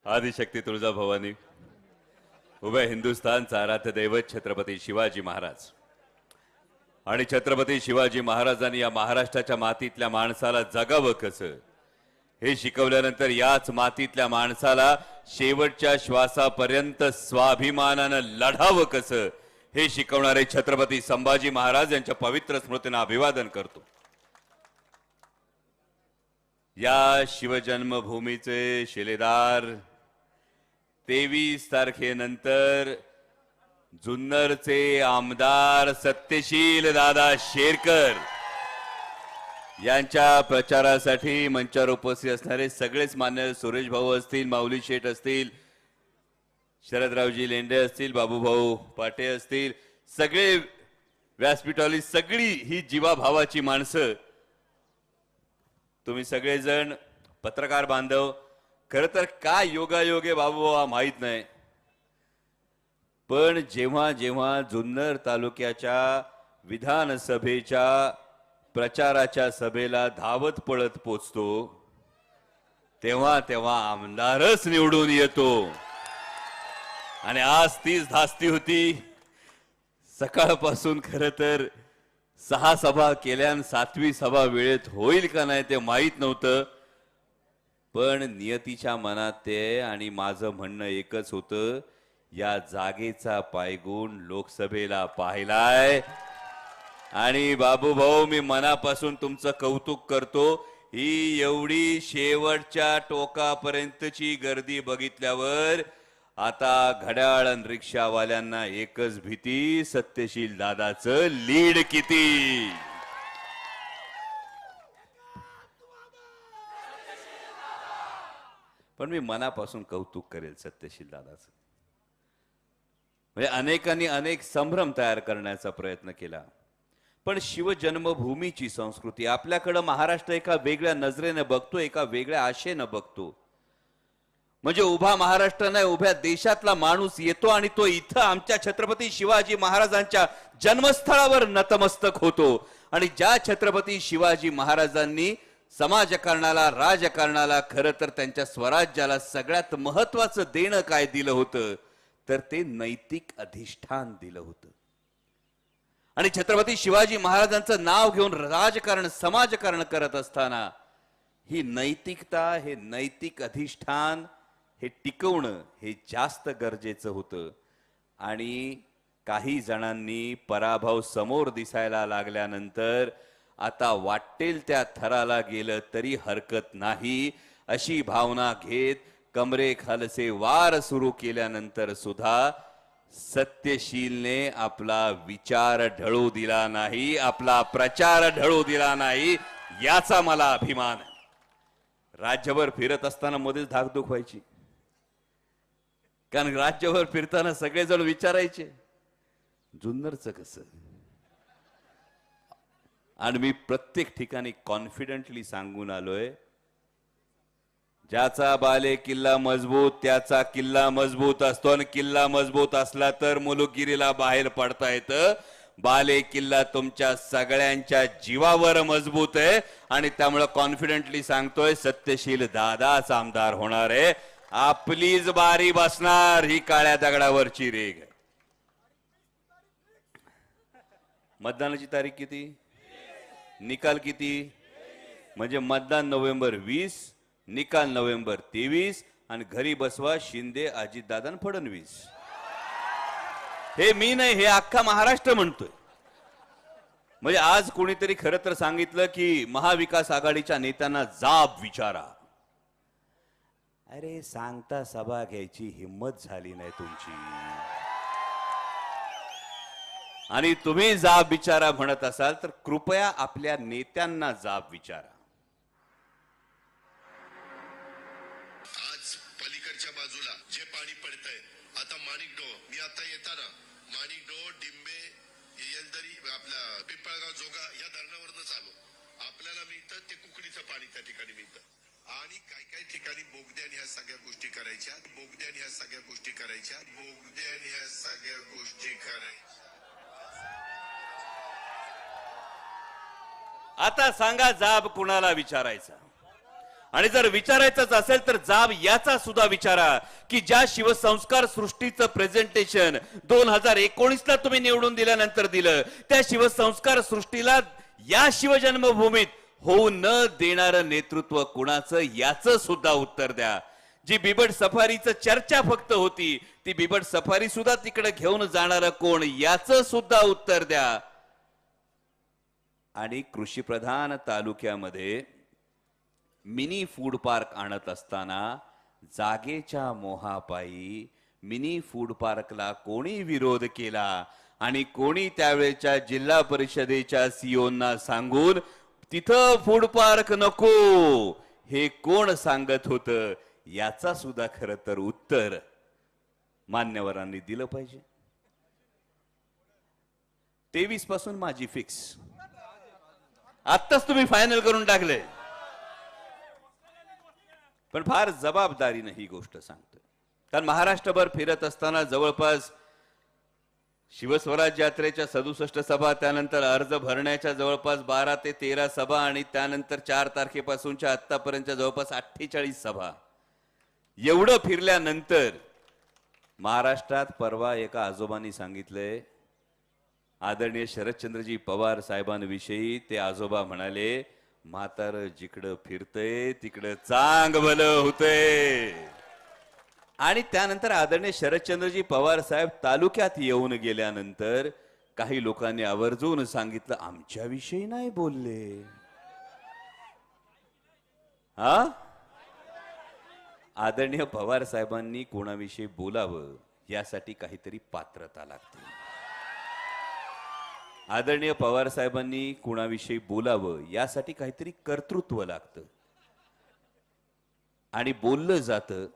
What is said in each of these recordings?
आदिशक्ती तुळजाभवानी, उभे हिंदुस्थानचा आराध्य दैवत छत्रपती शिवाजी महाराज आणि छत्रपती शिवाजी महाराजांनी या महाराष्ट्राच्या मातीतल्या माणसाला जगावं कसं हे शिकवल्यानंतर याच मातीतल्या माणसाला शेवटच्या श्वासापर्यंत स्वाभिमानानं लढावं कसं हे शिकवणारे छत्रपती संभाजी महाराज यांच्या पवित्र स्मृतींना अभिवादन करतो। या शिवजन्मभूमीचे शिलेदार 23 तारखेनंतर जुन्नरचे आमदार सत्यशील दादा शेरकर यांच्या प्रचारासाठी मंचावर उपस्थित असणारे सगळेच मान्य सुरेश भाऊ असतील, माऊली शेठ असतील, शरदरावजी लेंडे असतील, बाबूभाऊ पाटे असतील, सगळे व्यासपीठावरील सगळी ही जीवाभावाची माणसं, तुम्ही सगळेजण पत्रकार बांधव, खरं तर काय योगायोगे बाबूभाऊ माहित नाही, पण जेव्हा जेव्हा जुन्नर तालुक्याच्या विधानसभेच्या प्रचाराच्या सभेला धावत पळत पोचतो तेव्हा तेव्हा आमदारच निवडून येतो। आणि आज तीच धास्ती होती, सकाळपासून खरं तर 6 सभा केल्या, 7वी सभा वेळेत होईल का नाही ते माहीत नव्हतं, पण नियतीच्या मनात ते आणि माझं म्हणणं एकच होतं, या जागेचा पायगुण लोकसभेला पाहिलाय। आणि बाबूभाऊ, मी मनापासून तुमचं कौतुक करतो, ही एवढी शेवटच्या टोकापर्यंतची गर्दी बघितल्यावर आता घड्याळ आणि रिक्षावाल्यांना एकच भीती, सत्यशील दादाचं लीड किती। पण मी मनापासून कौतुक करेल सत्यशील दादाचं। म्हणजे अनेकांनी अनेक संभ्रम तयार करण्याचा प्रयत्न केला, पण शिवजन्मभूमीची संस्कृती आपल्याकडे महाराष्ट्र एका वेगळ्या नजरेने बघतो, एका वेगळ्या आशेने बघतो। म्हणजे उभा महाराष्ट्र नाही, उभ्या देशातला माणूस येतो आणि तो इथं आमच्या छत्रपती शिवाजी महाराजांच्या जन्मस्थळावर नतमस्तक होतो। आणि ज्या छत्रपती शिवाजी महाराजांनी समाजकारणाला, राजकारणाला, खरं तर त्यांच्या स्वराज्याला सगळ्यात महत्वाचं देणं काय दिलं होतं, तर ते नैतिक अधिष्ठान दिलं होतं। आणि छत्रपती शिवाजी महाराजांचं नाव घेऊन राजकारण, समाजकारण करत असताना ही नैतिकता, हे नैतिक अधिष्ठान हे टिकवणं हे जास्त गरजेचं होतं। आणि काही जणांनी पराभव समोर दिसायला लागल्यानंतर आता वाटेल त्या थराला गेलं तरी हरकत नाही अशी भावना घेत कमरेखालचे वार सुरू केल्यानंतर सुद्धा सत्यशीलने आपला विचार ढळू दिला नाही, आपला प्रचार ढळू दिला नाही, याचा मला अभिमान आहे। राज्यभर फिरत असताना मध्येच धाकधूक व्हायची, कारण राज्यभर फिरताना सगळेजण विचारायचे जुन्नरचं कसं। आणि मी प्रत्येक ठिकाणी कॉन्फिडेंटली सांगून आलोय, ज्याचा बाले किल्ला मजबूत त्याचा किल्ला मजबूत असतो, आणि किल्ला मजबूत असला तर मुलुकगिरीला बाहेर पडता येतं। बाले किल्ला तुमच्या सगळ्यांच्या जीवावर मजबूत आहे, आणि त्यामुळे कॉन्फिडेंटली सांगतोय सत्यशील दादाच आमदार होणार आहे, आपलीच बारी बसणार, ही काळ्या दगडावरची रेग। मतदानाची तारीख किती, निकाल किती, म्हणजे मतदान नोव्हेंबर 20, निकाल नोव्हेंबर 23, आणि घरी बसवा शिंदे, अजितदादा, फडणवीस। हे मी नाही, हे अख्खा महाराष्ट्र म्हणतोय। म्हणजे आज कोणीतरी खरं तर सांगितलं की महाविकास आघाडीच्या नेत्यांना जाब विचारा, अरे सांगता सभा घ्यायची हिम्मत झाली नाही तुमची, आणि तुम्ही जाब विचारा म्हणत असाल तर कृपया आपल्या नेत्यांना जाब विचारा। आज पलीकडच्या बाजूला जे पाणी पडतंय, आता माणिकडो, मी आता येताना माणिकडो, डिंबे, येलदरी, आपला पिंपळगाव, जोगा या धरणावरच आलो। आपल्याला मिळतं ते कुकडीचं पाणी त्या ठिकाणी मिळतं, आणि काही ठिकाणी बोगद्याने ह्या सगळ्या गोष्टी करायच्या, बोगद्याने ह्या सगळ्या गोष्टी करायच्या, बोगद्याने ह्या सगळ्या गोष्टी करायच्या। आता सांगा जाब कुणाला विचारायचा। आणि जर विचारायचंच असेल तर जाब याचा सुद्धा विचारा की ज्या शिवसंस्कार सृष्टीचं प्रेझेंटेशन 2019ला तुम्ही निवडून दिल्यानंतर दिलं, त्या शिवसंस्कार सृष्टीला या शिवजन्मभूमीत होऊ न देणारं नेतृत्व कुणाचं याचं सुद्धा उत्तर द्या. जी बिबट सफारीचं चर्चा फक्त होती, ती बिबट सफारी सुद्धा तिकडे घेऊन जाणार कोण याचं सुद्धा उत्तर द्या. आणि कृषी प्रधान तालुक्यामध्ये मिनी फूड पार्क आणत असताना जागेच्या मोहापायी मिनी फूड पार्कला कोणी विरोध केला आणि कोणी त्यावेळेच्या जिल्हा परिषदेच्या सीओना सांगून तिथं फूड पार्क नको हे कोण सांगत होतं याचा सुद्धा खरं तर उत्तर मान्यवरांनी दिलं पाहिजे. 23 पासून माझी फिक्स, आत्ताच तुम्ही फायनल करून टाकले, पण फार जबाबदारीने ही गोष्ट सांगतो. कारण महाराष्ट्रभर फिरत असताना जवळपास शिवस्वराज यात्रेच्या 67 सभा, त्यानंतर अर्ज भरण्याच्या जवळपास 12 ते 13 सभा आणि त्यानंतर 4 तारखेपासूनच्या आतापर्यंतच्या जवळपास 48 सभा, एवढं फिरल्यानंतर महाराष्ट्रात परवा एका आजोबांनी सांगितलंय, आदरणीय शरदचंद्रजी पवार साहेबांविषयी ते आजोबा म्हणाले, म्हातार जिकडं फिरतय तिकडं चांग भलं होतंय. आणि त्यानंतर आदरणीय शरदचंद्रजी पवार साहेब तालुक्यात येऊन गेल्यानंतर काही लोकांनी आवर्जून सांगितलं, आमच्याविषयी नाही बोलले. हा, आदरणीय पवार साहेबांनी कोणाविषयी बोलावं यासाठी काहीतरी पात्रता लागते. आदरणीय पवार साहेबांनी कोणाविषयी बोलावं यासाठी काहीतरी कर्तृत्व लागतं. आणि बोललं जातं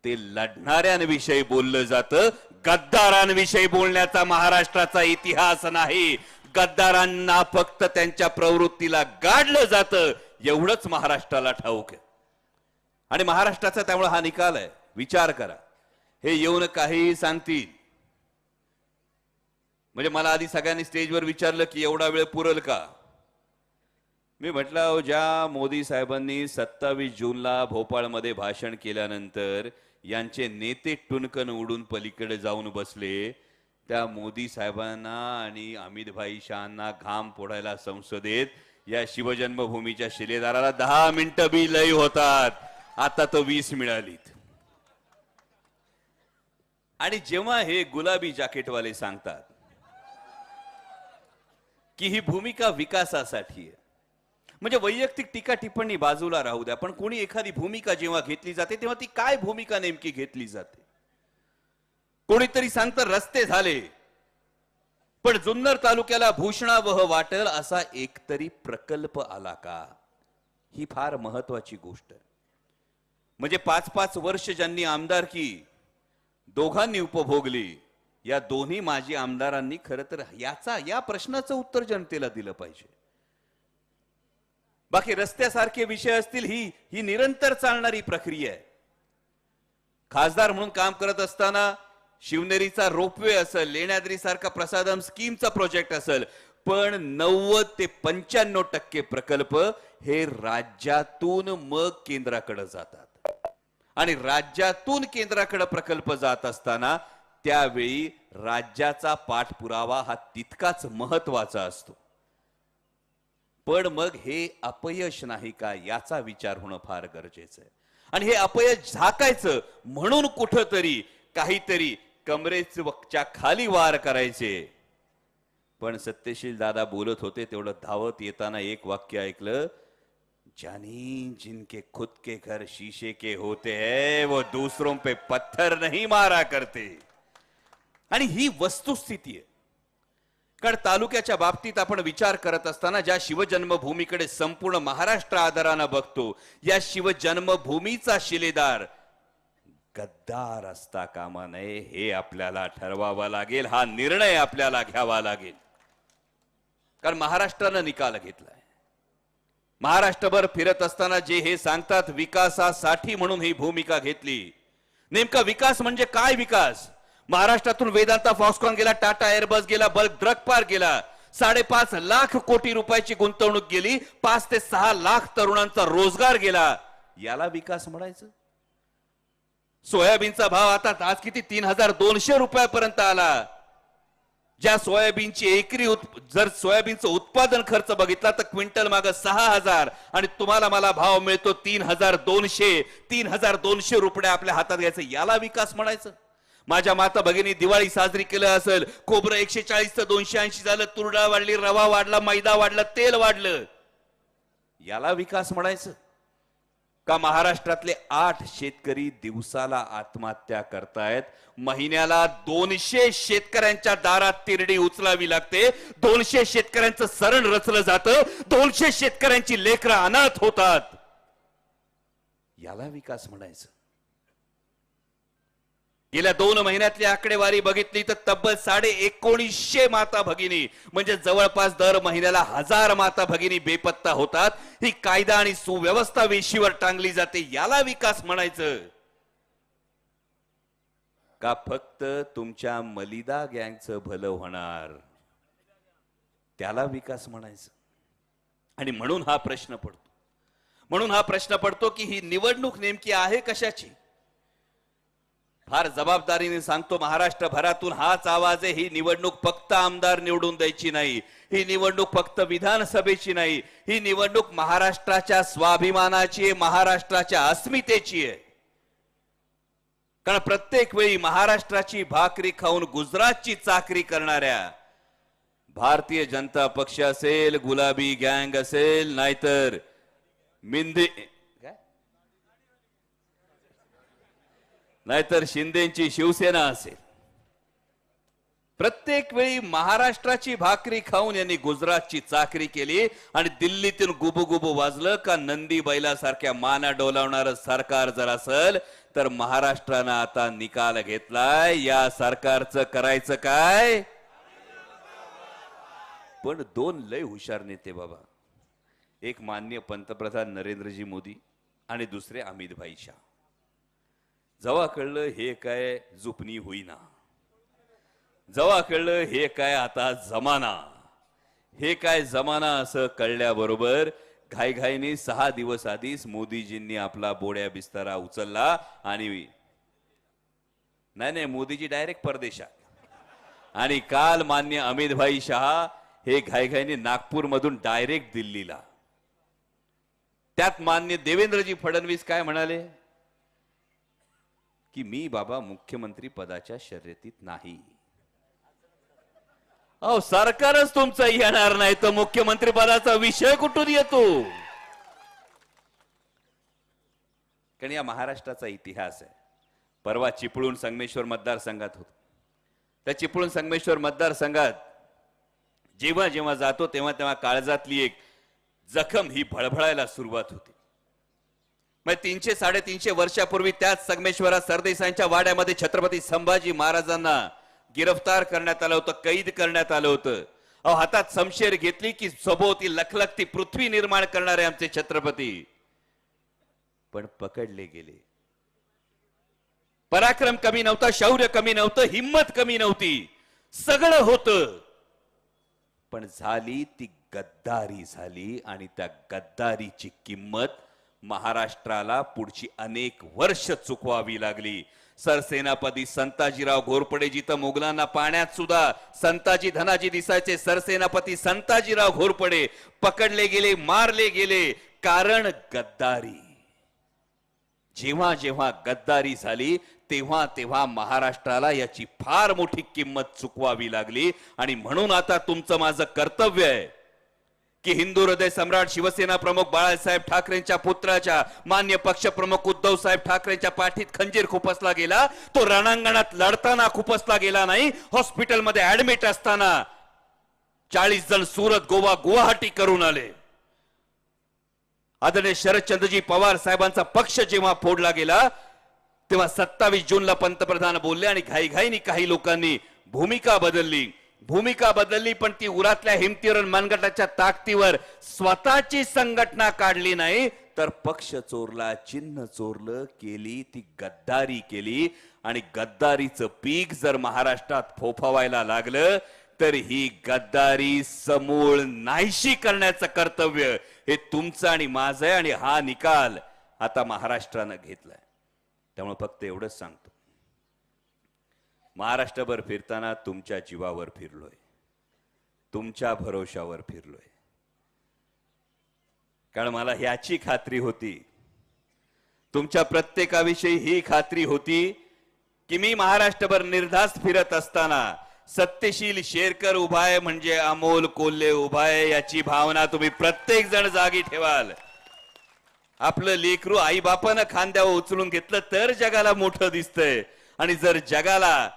ते लढणाऱ्यांविषयी बोललं जातं, गद्दारांविषयी बोलण्याचा महाराष्ट्राचा इतिहास नाही. गद्दारांना फक्त त्यांच्या प्रवृत्तीला गाडलं जातं एवढंच महाराष्ट्राला ठाऊक आहे. आणि महाराष्ट्राचा त्यामुळे हा निकाल आहे. विचार करा, हे येऊन काही सांगतील म्हणजे मला आधी सगळ्यांनी स्टेजवर विचारलं की एवढा वेळ पुरल का. मी म्हटलं, ज्या मोदी साहेबांनी 27 जूनला भोपाळमध्ये भाषण केल्यानंतर यांचे नेते टुनकन उडून पलीकडे जाऊन बसले, त्या मोदी साहेबांना आणि अमित भाई शहांना घाम फोडायला संसदेत या शिवजन्मभूमीच्या शिलेदाराला 10 मिनिटं बी लय होतात. आता तो 20 मिळालीत. आणि जेव्हा हे गुलाबी जॅकेटवाले सांगतात की ही भूमिका विकासासाठी आहे, म्हणजे वैयक्तिक टीका टिप्पणी बाजूला राहू द्या, पण कोणी एखादी भूमिका जेव्हा घेतली जाते तेव्हा ती काय भूमिका नेमकी घेतली जाते. कोणीतरी सांगतं रस्ते झाले, पण जुन्नर तालुक्याला भूषणावह वाटेल असा एकतरी प्रकल्प आला का, ही फार महत्वाची गोष्ट आहे. म्हणजे 5-5 वर्ष ज्यांनी आमदारकी दोघांनी उपभोगली, या दोन्ही माजी आमदारांनी खरं तर या प्रश्नाचं उत्तर जनतेला दिलं पाहिजे. बाकी रस्त्यासारखे विषय असतील, ही निरंतर चालणारी प्रक्रिया आहे. खासदार म्हणून काम करत असताना शिवनेरीचा रोपवे असेल, लेण्याद्री सारखा प्रसादम स्कीमचा प्रोजेक्ट असेल, पण 90 ते 95% प्रकल्प हे राज्यातून मग केंद्राकडे जातात. आणि राज्यातून केंद्राकडे प्रकल्प जात असताना त्यावेळी राज्याचा पाठपुरावा हा तितकाच महत्वाचा असतो. पण मग हे अपयश नाही का याचा विचार होणं फार गरजेचं आहे. आणि हे अपयश झाकायचं म्हणून कुठंतरी काहीतरी कमरेच्या खाली वार करायचे. पण सत्यशील दादा बोलत होते तेवढं धावत येताना एक वाक्य ऐकलं, जानी जिनके खुद के घर शीशे के होते हैं वो दूसरों पे पत्थर नहीं मारा करते. आणि ही वस्तुस्थिती आहे. कारण तालुक्याच्या बाबतीत आपण विचार करत असताना ज्या शिवजन्मभूमीकडे संपूर्ण महाराष्ट्र आदरानं बघतो, या शिवजन्मभूमीचा शिलेदार गद्दार असता कामा नये हे आपल्याला ठरवावं लागेल. हा निर्णय आपल्याला घ्यावा लागेल. कारण महाराष्ट्रानं निकाल घेतलाय. महाराष्ट्रभर फिरत असताना जे हे सांगतात विकासासाठी म्हणून ही भूमिका घेतली. नेमका विकास म्हणजे काय विकास? महाराष्ट्रातून वेदांता फॉक्सकॉन गेला, टाटा एअरबस गेला, बल्क ड्रग पार्क गेला, 5.5 लाख कोटी रुपयाची गुंतवणूक गेली, 5 ते 6 लाख तरुणांचा रोजगार गेला. याला विकास म्हणायचं? सोयाबीनचा भाव आता आज किती 3200 रुपयापर्यंत आला. ज्या सोयाबीनची एकरी जर सोयाबीनचं उत्पादन खर्च बघितला तर क्विंटल माग 6000 आणि तुम्हाला मला भाव मिळतो 3200 रुपये आपल्या हातात घ्यायचं, याला विकास म्हणायचं? माझ्या माता भगिनी दिवाळी साजरी केलं असेल, खोबरं 140 तर 280 झालं, तुरडाळ वाढली, रवा वाढला, मैदा वाढला, तेल वाढलं, याला विकास म्हणायचं? का महाराष्ट्रातले 8 शेतकरी दिवसाला आत्महत्या करतायत, महिन्याला 200 शेतकऱ्यांच्या दारात तिरडी उचलावी लागते, 200 शेतकऱ्यांचं सरण रचलं जातं, 200 शेतकऱ्यांची लेकरं अनाथ होतात, याला विकास म्हणायचं? गेल्या 2 महिन्यातली आकडेवारी बघितली तर तब्बल 1950 माता भगिनी म्हणजे जवळपास दर महिन्याला 1000 माता भगिनी बेपत्ता होतात. ही कायदा आणि सुव्यवस्था वेशीवर टांगली जाते, याला विकास म्हणायचं? का फक्त तुमच्या मलिदा गँगचं भलं होणार, त्याला विकास म्हणायचं? आणि म्हणून हा प्रश्न पडतो की ही निवडणूक नेमकी आहे कशाची? फार जबाबदारीने सांगतो, महाराष्ट्रभरातून हाच आवाज आहे, ही निवडणूक फक्त आमदार निवडून द्यायची नाही, ही निवडणूक फक्त विधानसभेची नाही, ही निवडणूक महाराष्ट्राच्या स्वाभिमानाची आहे, महाराष्ट्राच्या अस्मितेची आहे. कारण प्रत्येक वेळी महाराष्ट्राची भाकरी खाऊन गुजरातची चाकरी करणाऱ्या भारतीय जनता पक्ष असेल, गुलाबी गँग असेल, नाहीतर नाहीतर शिंदेची शिवसेना असेल, प्रत्येक वेळी महाराष्ट्राची भाकरी खाऊन यांनी गुजरातची चाकरी केली आणि दिल्लीतून गुबुगुबू वाजलं का नंदी बैलासारख्या माना डोलावणारं सरकार जर असेल तर महाराष्ट्रानं आता निकाल घेतलाय, या सरकारचं करायचं काय? पण 2 लय हुशार नेते बाबा, एक माननीय पंतप्रधान नरेंद्रजी मोदी आणि दुसरे अमित भाई शाह. जेव्हा कळलं हे काय जुपणी होईना, जेव्हा कळलं हे काय आता जमाना, हे काय जमाना असं कळल्याबरोबर घाईघाईने 6 दिवस आधीच मोदीजींनी आपला बोड्या बिस्तारा उचलला आणि नाही मोदीजी डायरेक्ट परदेशात, आणि काल मान्य अमित भाई शहा हे घाईघाईने नागपूरमधून डायरेक्ट दिल्लीला. त्यात मान्य देवेंद्रजी फडणवीस काय म्हणाले की मी बाबा मुख्यमंत्री पदाच्या शर्यतीत नाही. अहो सरकारच तुमचं येणार नाही तर मुख्यमंत्री पदाचा विषय कुठून येतो? कारण या महाराष्ट्राचा इतिहास आहे. परवा चिपळूण संगमेश्वर मतदारसंघात होतो, त्या चिपळूण संगमेश्वर मतदारसंघात जेव्हा जेव्हा जातो तेव्हा तेव्हा काळजातली एक जखम ही भळभळायला सुरुवात होते. मग 300-350 वर्षापूर्वी त्याच संगमेश्वरात सरदेसाईंच्या वाड्यामध्ये छत्रपती संभाजी महाराजांना गिरफ्तार करण्यात आलं होतं, कैद करण्यात आलं होतं. अहो हातात शमशेर घेतली की सभोवती लखलखती पृथ्वी निर्माण करणारे आमचे छत्रपती पण पकडले गेले. पराक्रम कमी नव्हता, शौर्य कमी नव्हतं, हिम्मत कमी नव्हती, सगळं होतं, पण झाली ती गद्दारी झाली आणि त्या गद्दारीची किंमत महाराष्ट्राला पुढची अनेक वर्ष चुकवावी लागली. सरसेनापती संताजीराव घोरपडे जिथं मुघलांना पाण्यात सुद्धा संताजी धनाजी दिसायचे, सरसेनापती संताजीराव घोरपडे पकडले गेले, मारले गेले, कारण गद्दारी. जेव्हा जेव्हा गद्दारी झाली तेव्हा तेव्हा महाराष्ट्राला याची फार मोठी किंमत चुकवावी लागली. आणि म्हणून आता तुमचं माझं कर्तव्य आहे की हिंदू हृदय सम्राट शिवसेना प्रमुख बाळासाहेब ठाकरेंच्या पुत्राच्या मान्य पक्ष प्रमुख उद्धव साहेब ठाकरेंच्या पाठीत खंजीर खुपसला गेला, तो रणांगणात लढताना खुपसला गेला नाही, हॉस्पिटलमध्ये ऍडमिट असताना 40 जण सुरत, गोवा, गुवाहाटी करून आले. आदरणीय शरदचंद्रजी पवार साहेबांचा पक्ष जेव्हा फोडला गेला तेव्हा 27 जूनला पंतप्रधान बोलले आणि घाईघाईने काही लोकांनी भूमिका बदलली, पण ती उरातल्या हिमतीवर मनगटाच्या ताकदीवर स्वतःची संघटना काढली नाही, तर पक्ष चोरला, चिन्ह चोरलं, केली ती गद्दारी केली. आणि गद्दारीचं पीक जर महाराष्ट्रात फोफावायला लागलं तर ही गद्दारी समूळ नाहीशी करण्याचं कर्तव्य हे तुमचं आणि माझं आहे. आणि हा निकाल आता महाराष्ट्रानं घेतलाय. त्यामुळे फक्त एवढंच सांगतो, महाराष्ट्रभर फिरताना तुमच्या जीवावर फिरलोय, तुमच्या भरोशावर फिरलोय. कारण मला ह्याची खात्री होती, तुमच्या प्रत्येकाविषयी ही खात्री होती की मी महाराष्ट्रभर निर्धास्त फिरत असताना सत्यशील शेरकर उभाय म्हणजे अमोल कोल्हे उभाय याची भावना तुम्ही प्रत्येक जण जागी ठेवाल. आपलं लेकरू आई बापानं खांद्यावर उचलून घेतलं तर जगाला मोठं दिसतंय. आणि जर जगाला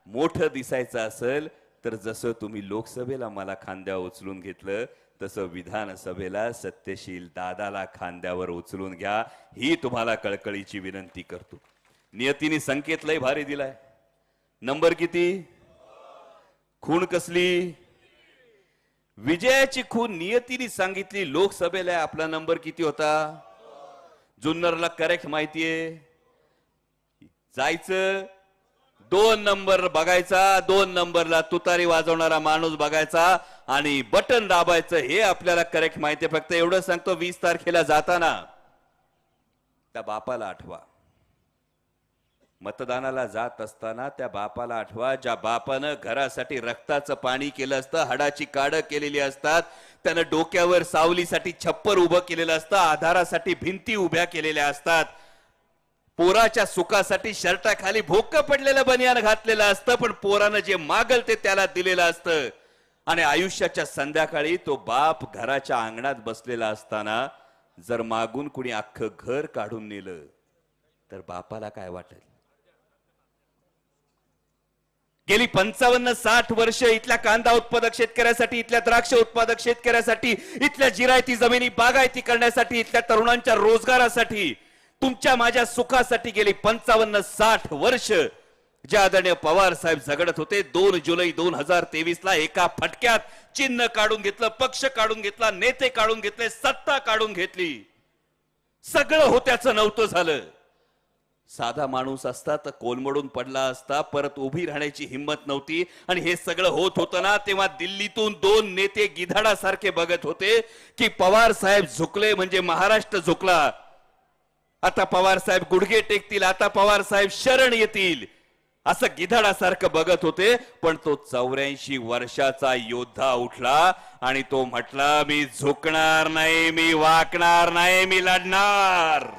मोठं दिसायचं असेल तर जसं तुम्ही लोकसभेला मला खांद्यावर उचलून घेतलं तसं विधानसभेला सत्यशील दादाला खांद्यावर उचलून घ्या, ही तुम्हाला कळकळीची विनंती करतो. नियतीने संकेत लय भारी दिलाय. नंबर किती? खूण कसली? विजयाची खूण नियतीने सांगितली. लोकसभेला आपला नंबर किती होता? जुन्नरला करेक्ट माहितीये. जायचं 2 नंबर बघायचा, 2 नंबरला तुतारी वाजवणारा माणूस बघायचा आणि बटन दाबायचं, हे आपल्याला करेक्ट माहितीये. फक्त एवढं सांगतो, 20 तारखेला जाताना त्या बापाला आठवा. मतदानाला जात असताना त्या बापाला आठवा, ज्या बापानं घरासाठी रक्ताचं पाणी केलं असतं, हाडाची काढं केलेली असतात, त्यानं डोक्यावर सावलीसाठी छप्पर उभं केलेलं असतं, आधारासाठी भिंती उभ्या केलेल्या असतात, पोराच्या सुखासाठी शर्टाखाली भोकं पडलेलं बनियान घातलेलं असतं, पण पोरानं जे मागल ते त्याला दिलेलं असतं. आणि आयुष्याच्या संध्याकाळी तो बाप घराच्या अंगणात बसलेला असताना जर मागून कुणी अख्खं घर काढून नेलं तर बापाला काय वाटेल? गेली 55-60 वर्ष इथल्या कांदा उत्पादक शेतकऱ्यासाठी, इथल्या द्राक्ष उत्पादक शेतकऱ्यासाठी, इथल्या जिरायती जमिनी बागायती करण्यासाठी, इथल्या तरुणांच्या रोजगारासाठी, तुमच्या माझ्या सुखासाठी गेली 55-60 वर्ष जे आदरणीय पवार साहेब झगडत होते, 2 जुलै 2023 एका फटक्यात चिन्ह काढून घेतलं, पक्ष काढून घेतला, नेते काढून घेतले, सत्ता काढून घेतली. सगळं होत्याचं नव्हतं झालं. साधा माणूस असता तर कोलमडून पडला असता, परत उभी राहण्याची हिंमत नव्हती. आणि हे सगळं होत होतं ना, तेव्हा दिल्लीतून 2 नेते गिधाडासारखे बघत होते की पवार साहेब झुकले म्हणजे महाराष्ट्र झुकला. आता पवार साहेब गुडघे टेकतील, आता पवार साहेब शरण येतील, असं गिधाडासारखं बघत होते. पण तो 84 वर्षाचा योद्धा उठला आणि तो म्हटला, मी झुकणार नाही, मी वाकणार नाही, मी लढणार,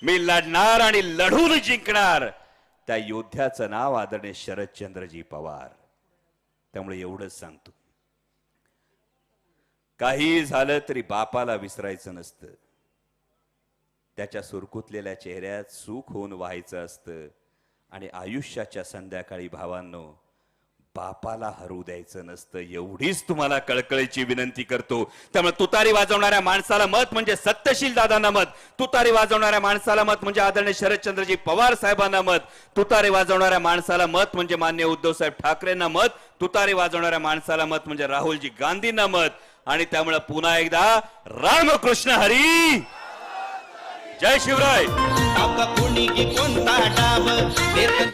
मी लढणार आणि लढून जिंकणार. त्या योद्ध्याचं नाव आदरणीय शरदचंद्रजी पवार. त्यामुळे एवढंच सांगतो, काही झालं तरी बापाला विसरायचं नसतं. त्याच्या सुरकुतलेल्या चेहऱ्यात सुख होऊन व्हायचं असतं. आणि आयुष्याच्या संध्याकाळी भावांनो, बापाला हरू द्यायचं नसतं. एवढीच तुम्हाला कळकळीची विनंती करतो. त्यामुळे तुतारी वाजवणाऱ्या माणसाला मत म्हणजे सत्यशील दादांना मत, तुतारी वाजवणाऱ्या माणसाला मत म्हणजे आदरणीय शरदचंद्रजी पवार साहेबांना मत, तुतारी वाजवणाऱ्या माणसाला मत म्हणजे माननीय उद्धव साहेब ठाकरेंना मत, तुतारी वाजवणाऱ्या माणसाला मत म्हणजे राहुलजी गांधींना मत. आणि त्यामुळे पुन्हा एकदा रामकृष्ण हरी, जय शिवराय.